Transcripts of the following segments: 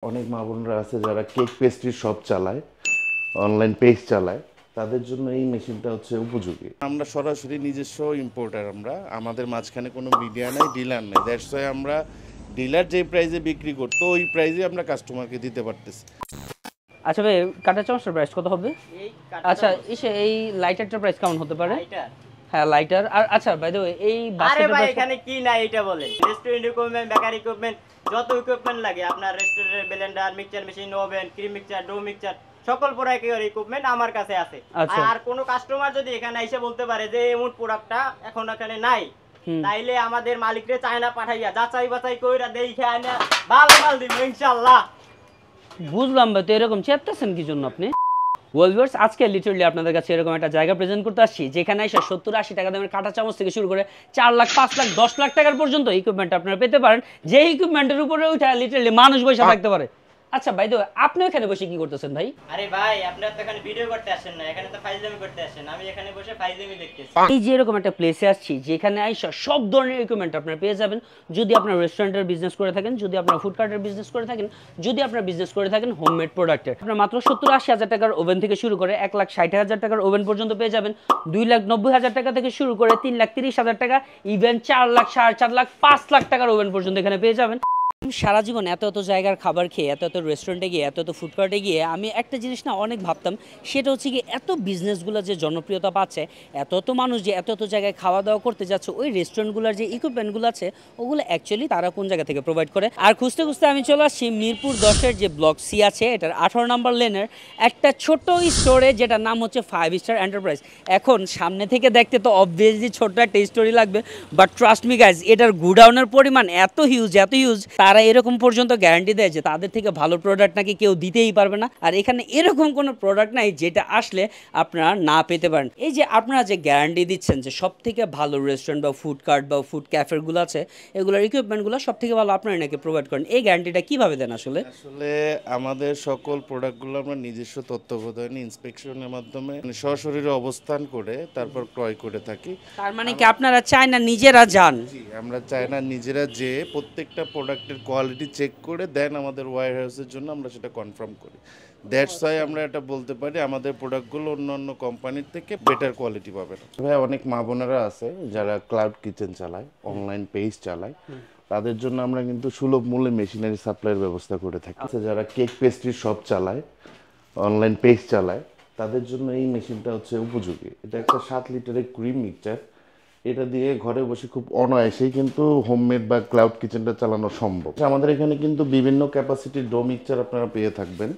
অনেক মা বোনরা আছে যারা কেক পেস্ট্রি শপ চালায়, অনলাইন পেজ চালায়, তাদের জন্য এই মেশিনটা হচ্ছে উপযোগী। আমরা সরাসরি নিজস্ব ইম্পোর্টার, আমাদের মাঝখানে কোনো মিডিয়া নাই, ডিলার নেই। দ্যাটস ওয়াই আমরা ডিলার যে প্রাইসে বিক্রি করতো ওই প্রাইসে আমরা কাস্টমারকে দিতে পারতেছি। আচ্ছা ভাই, কাটা চামচের প্রাইস কত হবে? আচ্ছা এই লাইটারটার প্রাইস কেমন হতে পারে? হ্যাঁ লাইটার। আর আচ্ছা বাই দ্য ওয়ে এই আরে বাস্কেটের ভাই প্রাইস এখানে কি না এটা বলেন। রেস্টুরেন্ট ইকুইপমেন্ট, বেকারি ইকুইপমেন্ট, যত ইকুইপমেন্ট লাগে আপনার রেস্টুরেন্টের blender, mixture machine, oven, cream mixture, dough mixture, সকল প্রকারের ইকুইপমেন্ট আমার কাছে আছে। আচ্ছা। আর কোনো কাস্টমার যদি এখানে এসে বলতে পারে যে এমন প্রোডাক্টটা এখন এখানে নাই, তাইলে আমাদের মালিকরে চায়না পাঠাইয়া যাচাই বাছাই কইরা দেইখা আইনা ভালো মাল দিব ইনশাআল্লাহ। বুঝলাম ভাই, তো এরকম চেপতেছেন কি জন্য আপনি? ওয়েলভিউয়ার্স, আজকে লিটারালি আপনাদের কাছে এরকম একটা জায়গা প্রেজেন্ট করতে আসছি যেখানে এসে 70-80 টাকা দামের কাঁটা চামচ থেকে শুরু করে 4 লাখ, 5 লাখ, 10 লাখ টাকার পর্যন্ত ইকুইপমেন্ট আপনারা পেতে পারেন, যে ইকুইপমেন্টের উপরে ওইটা লিটারালি মানুষ বসে থাকতে পারে। আচ্ছা ভাই, আপনি এখানে বসে কি করতেছেন ভাই? আরে ভাই আপনারা তো এখানে ভিডিও করতে আসেন না, এখানে তো ফাইজলামি করতে আসেন। আমি এখানে বসে ফাইজলামি দেখতেছি। এই যে এরকম একটা প্লেসে আসছি যেখানে আইসা সব ধরনের ইকুইপমেন্ট আপনারা পেয়ে যাবেন। যদি আপনার রেস্টুরেন্টের বিজনেস করে থাকেন, যদি আপনার ফুড কার্টের বিজনেস করে থাকেন, যদি আপনার বিজনেস করে থাকেন হোমমেড প্রোডাক্টের, আপনার মাত্র 70-80 হাজার টাকার ওভেন থেকে শুরু করে 1,60,000 টাকার ওভেন পর্যন্ত পেয়ে যাবেন। 2,90,000 টাকা থেকে শুরু করে 3,30,000 টাকা, ইভেন 4 লাখ, 4.5 লাখ, 5 লাখ টাকার ওভেন পর্যন্ত এখানে পেয়ে যাবেন। সারা জীবন এত এত জায়গার খাবার খেয়ে, এত এত রেস্টুরেন্টে গিয়ে, এত এত ফুড কার্টে গিয়ে আমি একটা জিনিস না অনেক ভাবতাম, সেটা হচ্ছে কি এত বিজনেসগুলো যে জনপ্রিয়তা পাচ্ছে, এত এত মানুষ যে এত এত জায়গায় খাওয়া দাওয়া করতে যাচ্ছে, ওই রেস্টুরেন্টগুলোর যে ইকুইপমেন্টগুলো আছে ওগুলো অ্যাকচুয়ালি তারা কোন জায়গা থেকে প্রোভাইড করে। আর খুঁজতে খুঁজতে আমি চলে আসছি মিরপুর 10-এর যে ব্লক সি আছে, এটার 18 নম্বর লেনের একটা ছোট স্টোরে, যেটার নাম হচ্ছে 5 স্টার এন্টারপ্রাইজ। এখন সামনে থেকে দেখতে তো অবভিয়াসলি ছোট্ট একটা স্টোরি লাগবে, বাট ট্রাস্ট মি গাইজ, এটার গুডাউনের পরিমাণ এত হিউজ, এত হিউজ, তারা এরকম পর্যন্ত গ্যারান্টি দেয় যে তাদের থেকে ভালো প্রোডাক্ট নাকি কেউ দিতেই পারবে না। আর এখানে এরকম কোনো প্রোডাক্ট নাই যেটা আসলে আপনারা না পেতে পারেন। এই যে আপনারা যে গ্যারান্টি দিচ্ছেন যে সব থেকে ভালো রেস্টুরেন্ট বা ফুড কার্ট বা ফুড ক্যাফেগুলো আছে, এগুলোর ইকুইপমেন্টগুলো সব থেকে ভালো আপনারা নাকি প্রোভাইড করেন, এই গ্যারান্টিটা কিভাবে দেন আসলে? আসলে আমাদের সকল প্রোডাক্টগুলো আমরা নিজস্ব তত্ত্বাবধানে ইন্সপেকশনের মাধ্যমে সশরীরে অবস্থান করে তারপর ক্রয় করে থাকি। তার মানে কি আপনারা চায় না নিজেরা যান? জি, আমরা চাই না নিজেরা যে প্রত্যেকটা প্রোডাক্টের কোয়ালিটি চেক করে দেন আমাদের ওয়্যার হাউসের জন্য, আমরা সেটা কনফার্ম করি। দ্যাটস ওয়াই আমরা এটা বলতে পারি আমাদের প্রোডাক্টগুলো অন্য কোম্পানির থেকে বেটার কোয়ালিটি পাবে না। ভাই অনেক মা বোনেরা আছে যারা ক্লাউড কিচেন চালায়, অনলাইন পেজ চালায়, তাদের জন্য আমরা কিন্তু সুলভ মূল্যে মেশিনারি সাপ্লাইয়ের ব্যবস্থা করে থাকি। যারা কেক পেস্ট্রি শপ চালায়, অনলাইন পেজ চালায়, তাদের জন্য এই মেশিনটা হচ্ছে উপযোগী। এটা একটা 7 লিটারের ক্রিম মিক্সচার, এটা দিয়ে ঘরে বসে খুব অনায়াসেই কিন্তু হোমমেড বা ক্লাউড কিচেনটা চালানো সম্ভব। আমাদের এখানে কিন্তু বিভিন্ন ক্যাপাসিটির ডো মিক্সচার আপনারা পেয়ে থাকবেন।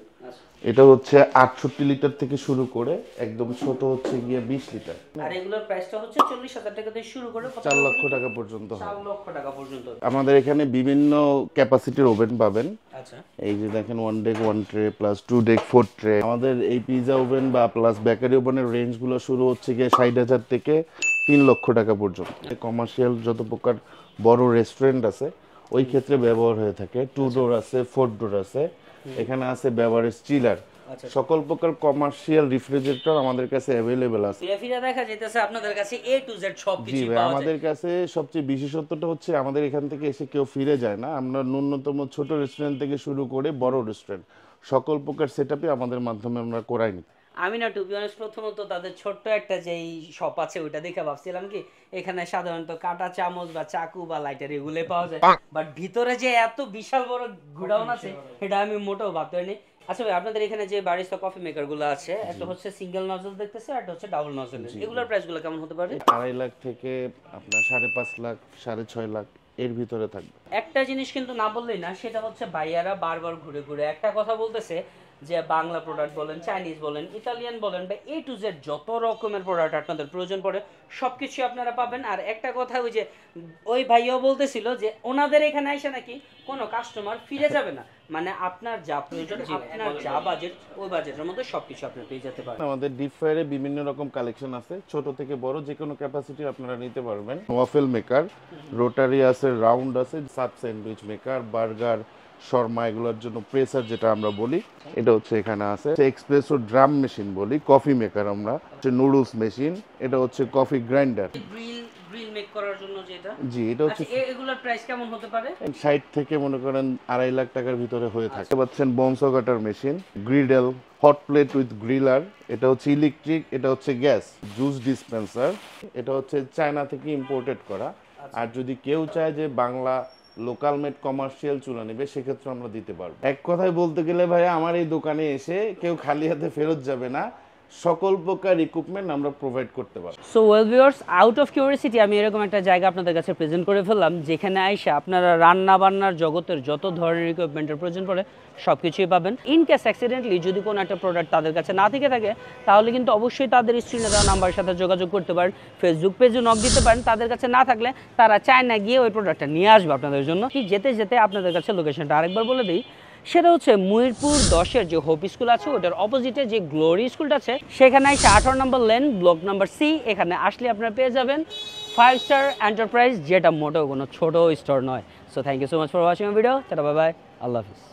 এটা হচ্ছে 68 লিটার থেকে শুরু করে একদম ছোট হচ্ছে গিয়ে 20 লিটার। আর এগুলোর প্রাইসটা হচ্ছে 40,000 টাকা থেকে শুরু করে 4 লক্ষ টাকা পর্যন্ত হয়। 4 লক্ষ টাকা পর্যন্ত। আমাদের এখানে বিভিন্ন ক্যাপাসিটির ওভেন পাবেন। আচ্ছা, এই যে দেখেন 1 deck 1 tray plus 2 deck 4 tray. আমাদের এই পিৎজা ওভেন বা প্লাস বেকারি ওভেনের রেঞ্জগুলো শুরু হচ্ছে গিয়ে 60,000 থেকে 3 লক্ষ টাকা পর্যন্ত। কমার্শিয়াল যত প্রকার বড় রেস্টুরেন্ট আছে ওই ক্ষেত্রে ব্যবহার হয়ে থাকে। 2 ডোর আছে, 4 ডোর আছে, এখানে আছে বেভারেজ চিলার, সকল প্রকার কমার্শিয়াল রেফ্রিজারেটর আমাদের কাছে অ্যাভেলেবেল আছে। ফিরে দেখা যাইতেছে আপনাদের কাছে এ টু জেড সব জি কিছু ভাই, পাওয়া যায়। আমাদের কাছে সবচেয়ে বিশেষত্বটা হচ্ছে আমাদের এখান থেকে এসে কেউ ফিরে যায় না। আমরা ন্যূনতম ছোট রেস্টুরেন্ট থেকে শুরু করে বড় রেস্টুরেন্ট সকল প্রকার সেটআপই আমাদের মাধ্যমে আমরা করাই নি। আমি না টু বি অনেস্ট প্রথমত তাদের ছোট্ট একটা যেই শপ আছে ওইটা দেখে ভাবছিলাম কি এখানে সাধারণত কাঁটা চামচ বা চাকু বা লাইটার এগুলো পাওয়া যায়, বাট ভিতরে যে এত বিশাল বড় গুডাউন আছে এটা আমি মোটেও ভাবতে পারিনি। আচ্ছা ভাই, আপনাদের এখানে যে বারিস্তা কফি মেকার গুলো আছে, একটা হচ্ছে সিঙ্গেল নজল দেখতেছে, আর একটা হচ্ছে ডাবল নজল, এগুলোর প্রাইস গুলো কেমন হতে পারে? 2.5 লাখ থেকে আপনার 5.5 লাখ 6.5 লাখ এর ভিতরে থাকবে। একটা জিনিস কিন্তু না বললেই না, সেটা হচ্ছে ভাইয়ারা বারবার ঘুরে ঘুরে একটা কথা বলতেছে যে বাংলা প্রোডাক্ট বলেন, চাইনিজ বলেন, ইতালিয়ান বলেন, বা এ টু জেড যত রকমের প্রোডাক্ট আপনাদের প্রয়োজন পড়ে সব কিছু আপনারা পাবেন। আর একটা কথা ওই যে ওই ভাইয়াও বলতেছিল যে ওনাদের এখানে এসে নাকি কোনো কাস্টমার ফিরে যাবে না, মানে আপনার যা প্রয়োজন, আপনার যা বাজেট, ওই বাজেটের মধ্যে সব কিছু আপনার পেয়ে যেতে পারেন। আমাদের ডিপ ফ্রায়ারে বিভিন্ন রকম কালেকশন আছে, ছোট থেকে বড় যে কোনো ক্যাপাসিটি আপনারা নিতে পারবেন। ওয়াফেল মেকার, রোটারি আছে, রাউন্ড আছে, sub sandwich maker, burger, Sharma, এগুলোর জন্য প্রেসার যেটা আমরা বলি এটা হচ্ছে এখানে আছে। এক্সপ্রেসো ড্রাম মেশিন বলি, কফি মেকার আমরা, নুডলস মেশিন, এটা হচ্ছে কফি গ্রাইন্ডার। গ্রিল মেক করার জন্য যেটা, জি এটা হচ্ছে আচ্ছা এগুলোর প্রাইস কেমন হতে পারে? 60 থেকে মনে করেন 2.5 লাখ টাকার ভিতরে হয়ে থাকে। পাচ্ছেন বনসো cutter machine, griddle, hot plate with griller, এটা হচ্ছে ইলেকট্রিক, এটা হচ্ছে গ্যাস, জুস ডিসপেন্সার, এটা হচ্ছে চায়না থেকে ইম্পোর্টেড করা। আর যদি কেউ চায় যে বাংলা লোকাল মেড কমার্শিয়াল চুলা নেবে সেক্ষেত্রে আমরা দিতে পারবো। এক কথায় বলতে গেলে ভাই আমার এই দোকানে এসে কেউ খালি হাতে ফেরত যাবে না, সকল প্রকার ইকুইপমেন্ট আমরা প্রোভাইড করতে পারবো। So well viewers, out of curiosity আমি এরকম একটা জায়গা আপনাদের কাছে প্রেজেন্ট করে ফেললাম যেখানে আইসা আপনারা রান্না বান্নার জগতের যত ধরনের ইকুইপমেন্টের প্রয়োজন পড়ে সব কিছুই পাবেন। ইন কেস অ্যাক্সিডেন্টলি যদি কোনো একটা প্রোডাক্ট তাদের কাছে না থেকে থাকে তাহলে কিন্তু অবশ্যই তাদের স্ক্রিনে দেওয়া নাম্বারের সাথে যোগাযোগ করতে পারেন, ফেসবুক পেজে নক দিতে পারেন। তাদের কাছে না থাকলে তারা চায়না গিয়ে ওই প্রোডাক্টটা নিয়ে আসবে আপনাদের জন্য। কি যেতে যেতে আপনাদের কাছে লোকেশনটা আরেকবার বলে দিই, সেটা হচ্ছে মুহিরপুর 10-এর যে হোপ স্কুল আছে ওটার অপোজিটে যে গ্লোরি স্কুলটা আছে সেখানে এসে 18 নম্বর লেন, ব্লক নাম্বার সি, এখানে আসলে আপনারা পেয়ে যাবেন 5 স্টার এন্টারপ্রাইজ, যেটা মোটেও কোনো ছোট স্টোর নয়। So thank you so much for watching video. Tata, bye bye, আল্লাহ হাফিজ।